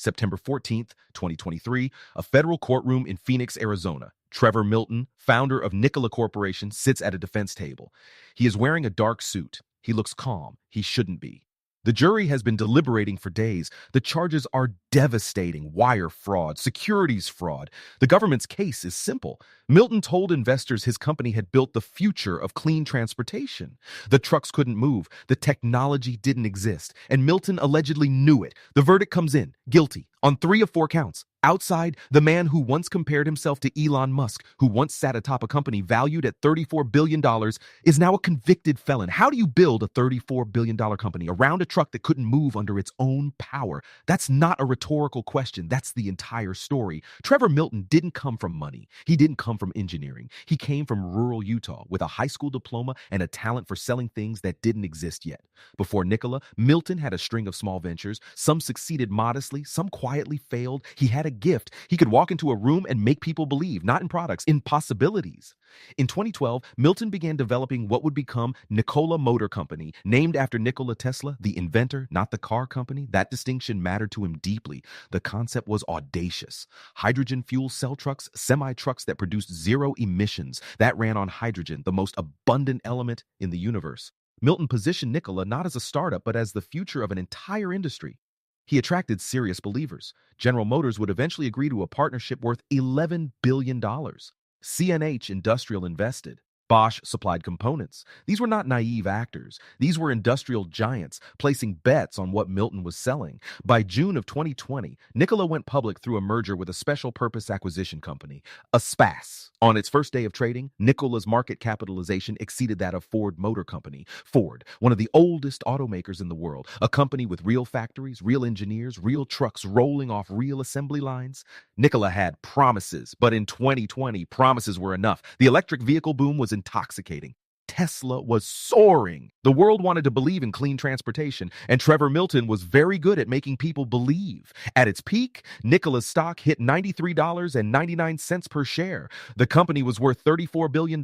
September 14th, 2023, a federal courtroom in Phoenix, Arizona. Trevor Milton, founder of Nikola Corporation, sits at a defense table. He is wearing a dark suit. He looks calm. He shouldn't be. The jury has been deliberating for days. The charges are devastating: wire fraud, securities fraud. The government's case is simple. Milton told investors his company had built the future of clean transportation. The trucks couldn't move. The technology didn't exist. And Milton allegedly knew it. The verdict comes in: guilty on 3 of 4 counts. Outside, the man who once compared himself to Elon Musk, who once sat atop a company valued at $34 billion, is now a convicted felon. How do you build a $34 billion company around a truck that couldn't move under its own power? That's not a rhetorical question. That's the entire story. Trevor Milton didn't come from money. He didn't come from engineering. He came from rural Utah with a high school diploma and a talent for selling things that didn't exist yet. Before Nikola, Milton had a string of small ventures. Some succeeded modestly, some quietly failed. He had a gift. He could walk into a room and make people believe, not in products, in possibilities. In 2012, Milton began developing what would become Nikola Motor Company, named after Nikola Tesla, the inventor, not the car company. That distinction mattered to him deeply. The concept was audacious. Hydrogen fuel cell trucks, semi-trucks that produced zero emissions, that ran on hydrogen, the most abundant element in the universe. Milton positioned Nikola not as a startup, but as the future of an entire industry. He attracted serious believers. General Motors would eventually agree to a partnership worth $11 billion. CNH Industrial invested. Bosch supplied components. These were not naive actors. These were industrial giants placing bets on what Milton was selling. By June of 2020, Nikola went public through a merger with a special purpose acquisition company, a SPAC. On its first day of trading, Nikola's market capitalization exceeded that of Ford Motor Company. Ford, one of the oldest automakers in the world, a company with real factories, real engineers, real trucks rolling off real assembly lines. Nikola had promises, but in 2020, promises were enough. The electric vehicle boom was intoxicating. Tesla was soaring. The world wanted to believe in clean transportation, and Trevor Milton was very good at making people believe. At its peak, Nikola's stock hit $93.99 per share. The company was worth $34 billion.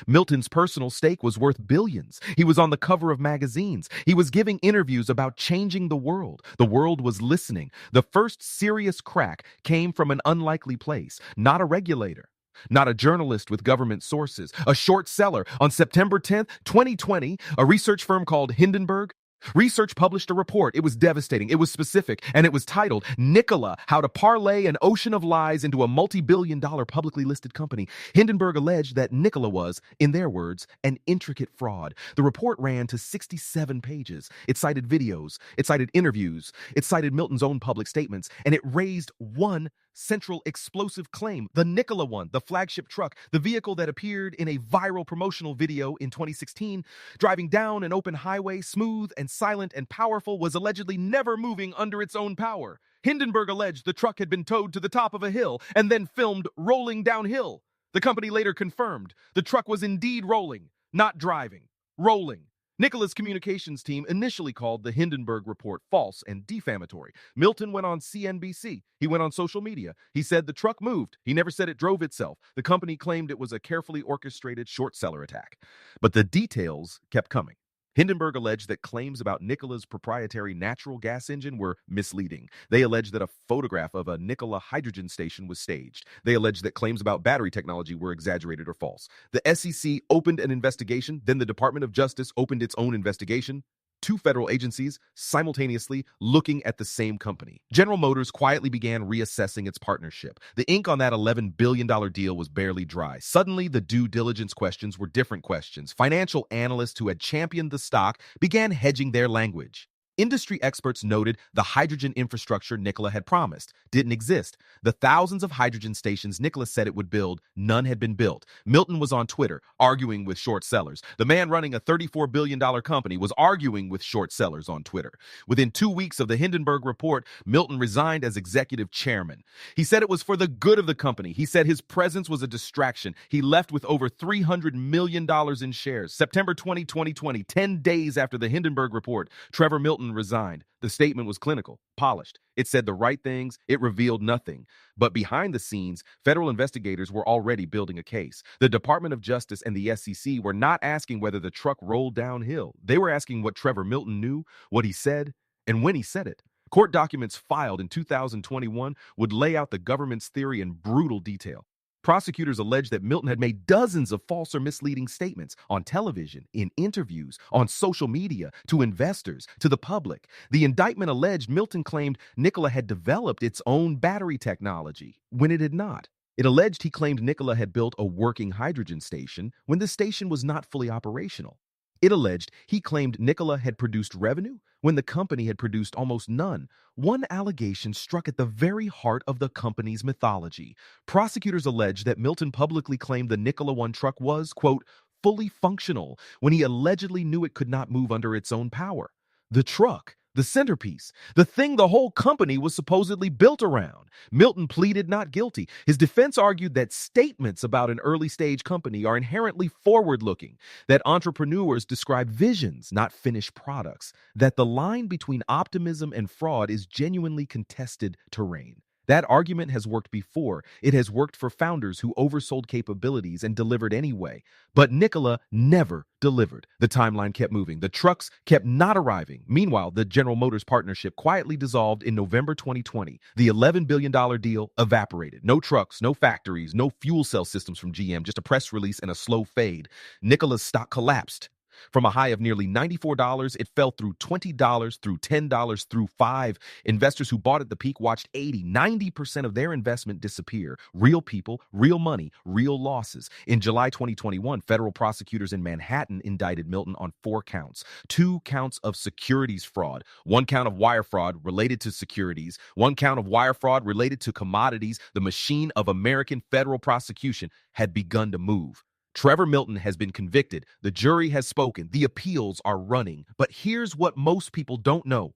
Milton's personal stake was worth billions. He was on the cover of magazines. He was giving interviews about changing the world. The world was listening. The first serious crack came from an unlikely place, not a regulator. Not a journalist with government sources, a short seller. On September 10th, 2020, a research firm called Hindenburg Research published a report. It was devastating. It was specific, and it was titled Nikola: How to Parlay an Ocean of Lies into a Multi-Billion-Dollar Publicly Listed Company. Hindenburg alleged that Nikola was, in their words, an intricate fraud. The report ran to 67 pages. It cited videos. It cited interviews. It cited Milton's own public statements, and it raised one central explosive claim: the Nikola one, the flagship truck, the vehicle that appeared in a viral promotional video in 2016, driving down an open highway, smooth and silent and powerful, was allegedly never moving under its own power. Hindenburg alleged the truck had been towed to the top of a hill and then filmed rolling downhill. The company later confirmed the truck was indeed rolling, not driving, rolling. Nikola's communications team initially called the Hindenburg report false and defamatory. Milton went on CNBC. He went on social media. He said the truck moved. He never said it drove itself. The company claimed it was a carefully orchestrated short seller attack. But the details kept coming. Hindenburg alleged that claims about Nikola's proprietary natural gas engine were misleading. They alleged that a photograph of a Nikola hydrogen station was staged. They alleged that claims about battery technology were exaggerated or false. The SEC opened an investigation. Then the Department of Justice opened its own investigation. Two federal agencies simultaneously looking at the same company. General Motors quietly began reassessing its partnership. The ink on that $11 billion deal was barely dry. Suddenly, the due diligence questions were different questions. Financial analysts who had championed the stock began hedging their language. Industry experts noted the hydrogen infrastructure Nikola had promised didn't exist. The thousands of hydrogen stations Nikola said it would build, none had been built. Milton was on Twitter, arguing with short sellers. The man running a $34 billion company was arguing with short sellers on Twitter. Within 2 weeks of the Hindenburg report, Milton resigned as executive chairman. He said it was for the good of the company. He said his presence was a distraction. He left with over $300 million in shares. September 2020, 10 days after the Hindenburg report, Trevor Milton resigned. The statement was clinical, polished. It said the right things. It revealed nothing. But behind the scenes, federal investigators were already building a case. The Department of Justice and the SEC were not asking whether the truck rolled downhill. They were asking what Trevor Milton knew, what he said, and when he said it. Court documents filed in 2021 would lay out the government's theory in brutal detail. Prosecutors alleged that Milton had made dozens of false or misleading statements on television, in interviews, on social media, to investors, to the public. The indictment alleged Milton claimed Nikola had developed its own battery technology when it had not. It alleged he claimed Nikola had built a working hydrogen station when the station was not fully operational. It alleged he claimed Nikola had produced revenue when the company had produced almost none. One allegation struck at the very heart of the company's mythology. Prosecutors alleged that Milton publicly claimed the Nikola One truck was, quote, fully functional when he allegedly knew it could not move under its own power. The truck, the centerpiece, the thing the whole company was supposedly built around. Milton pleaded not guilty. His defense argued that statements about an early-stage company are inherently forward-looking, that entrepreneurs describe visions, not finished products, that the line between optimism and fraud is genuinely contested terrain. That argument has worked before. It has worked for founders who oversold capabilities and delivered anyway. But Nikola never delivered. The timeline kept moving. The trucks kept not arriving. Meanwhile, the General Motors partnership quietly dissolved in November 2020. The $11 billion deal evaporated. No trucks, no factories, no fuel cell systems from GM, just a press release and a slow fade. Nikola's stock collapsed. From a high of nearly $94, it fell through $20, through $10, through $5. Investors who bought at the peak watched 90% of their investment disappear. Real people, real money, real losses. In July 2021, federal prosecutors in Manhattan indicted Milton on 4 counts. 2 counts of securities fraud, 1 count of wire fraud related to securities, 1 count of wire fraud related to commodities. The machine of American federal prosecution had begun to move. Trevor Milton has been convicted. The jury has spoken. The appeals are running. But here's what most people don't know.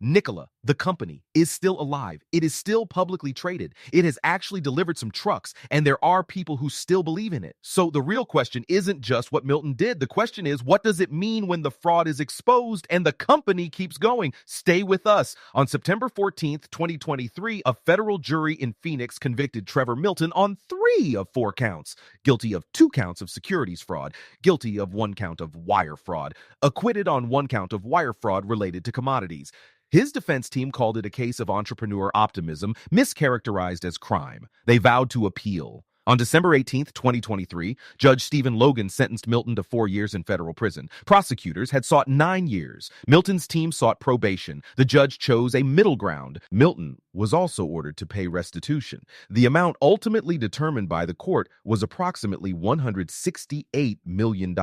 Nikola, the company, is still alive. It is still publicly traded. It has actually delivered some trucks, and there are people who still believe in it. So the real question isn't just what Milton did. The question is, what does it mean when the fraud is exposed and the company keeps going? Stay with us. On September 14th, 2023, a federal jury in Phoenix convicted Trevor Milton on 3 of 4 counts. Guilty of 2 counts of securities fraud, guilty of 1 count of wire fraud, acquitted on 1 count of wire fraud related to commodities. His defense team called it a case of entrepreneur optimism, mischaracterized as crime. They vowed to appeal. On December 18th, 2023, Judge Stephen Logan sentenced Milton to 4 years in federal prison. Prosecutors had sought 9 years. Milton's team sought probation. The judge chose a middle ground. Milton was also ordered to pay restitution. The amount ultimately determined by the court was approximately $168 million.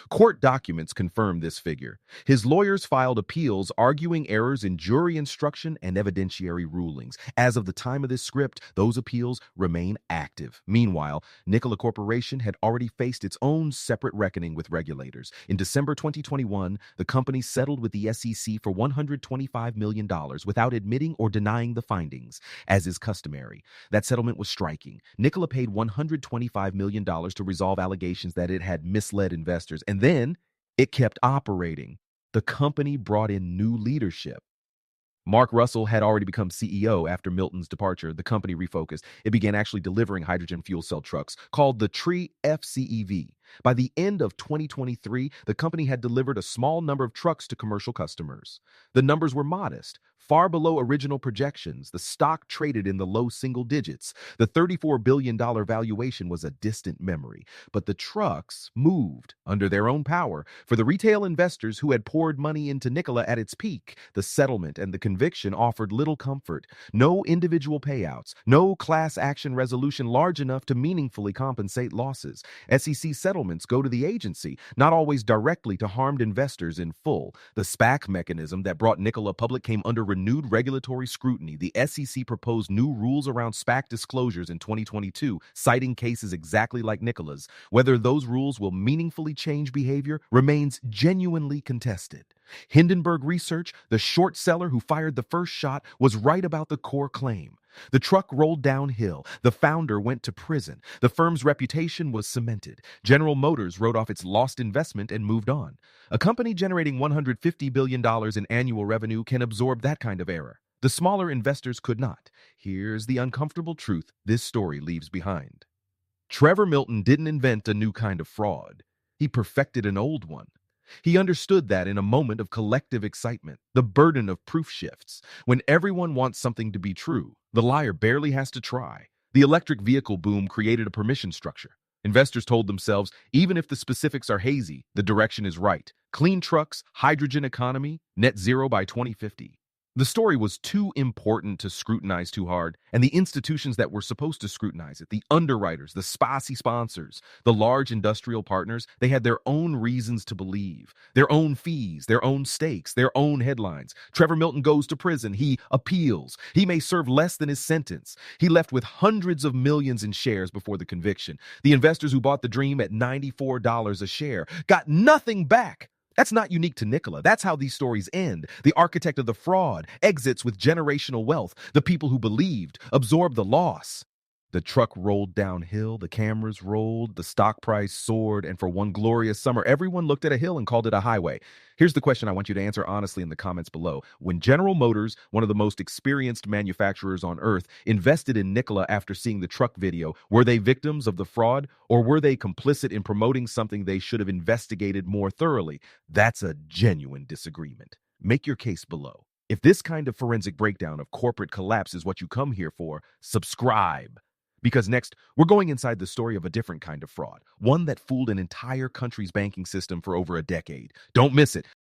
Court documents confirm this figure. His lawyers filed appeals arguing errors in jury instruction and evidentiary rulings. As of the time of this script, those appeals remain active. Meanwhile, Nikola Corporation had already faced its own separate reckoning with regulators. In December 2021, the company settled with the SEC for $125 million without admitting or denying the findings, as is customary. That settlement was striking. Nikola paid $125 million to resolve allegations that it had misled investors, and then it kept operating. The company brought in new leadership. Mark Russell had already become CEO after Milton's departure. The company refocused. It began actually delivering hydrogen fuel cell trucks called the Tree FCEV. By the end of 2023, the company had delivered a small number of trucks to commercial customers. The numbers were modest, far below original projections. The stock traded in the low single digits. The $34 billion valuation was a distant memory. But the trucks moved under their own power. For the retail investors who had poured money into Nikola at its peak, the settlement and the conviction offered little comfort. No individual payouts, no class action resolution large enough to meaningfully compensate losses. SEC settlements go to the agency, not always directly to harmed investors in full. The SPAC mechanism that brought Nikola public came under renewed regulatory scrutiny. The SEC proposed new rules around SPAC disclosures in 2022, citing cases exactly like Nikola's. Whether those rules will meaningfully change behavior remains genuinely contested. Hindenburg Research, the short seller who fired the first shot, was right about the core claim. The truck rolled downhill. The founder went to prison. The firm's reputation was cemented. General Motors wrote off its lost investment and moved on. A company generating $150 billion in annual revenue can absorb that kind of error. The smaller investors could not. Here's the uncomfortable truth this story leaves behind. Trevor Milton didn't invent a new kind of fraud. He perfected an old one. He understood that in a moment of collective excitement, the burden of proof shifts. When everyone wants something to be true, the liar barely has to try. The electric vehicle boom created a permission structure. Investors told themselves, even if the specifics are hazy, the direction is right. Clean trucks, hydrogen economy, net zero by 2050. The story was too important to scrutinize too hard, and the institutions that were supposed to scrutinize it, the underwriters, the SPACI sponsors, the large industrial partners, they had their own reasons to believe, their own fees, their own stakes, their own headlines. Trevor Milton goes to prison. He appeals. He may serve less than his sentence. He left with hundreds of millions in shares before the conviction. The investors who bought the dream at $94 a share got nothing back. That's not unique to Nikola. That's how these stories end. The architect of the fraud exits with generational wealth. The people who believed absorbed the loss. The truck rolled downhill, the cameras rolled, the stock price soared, and for one glorious summer, everyone looked at a hill and called it a highway. Here's the question I want you to answer honestly in the comments below. When General Motors, one of the most experienced manufacturers on earth, invested in Nikola after seeing the truck video, were they victims of the fraud, or were they complicit in promoting something they should have investigated more thoroughly? That's a genuine disagreement. Make your case below. If this kind of forensic breakdown of corporate collapse is what you come here for, subscribe. Because next, we're going inside the story of a different kind of fraud, one that fooled an entire country's banking system for over a decade. Don't miss it.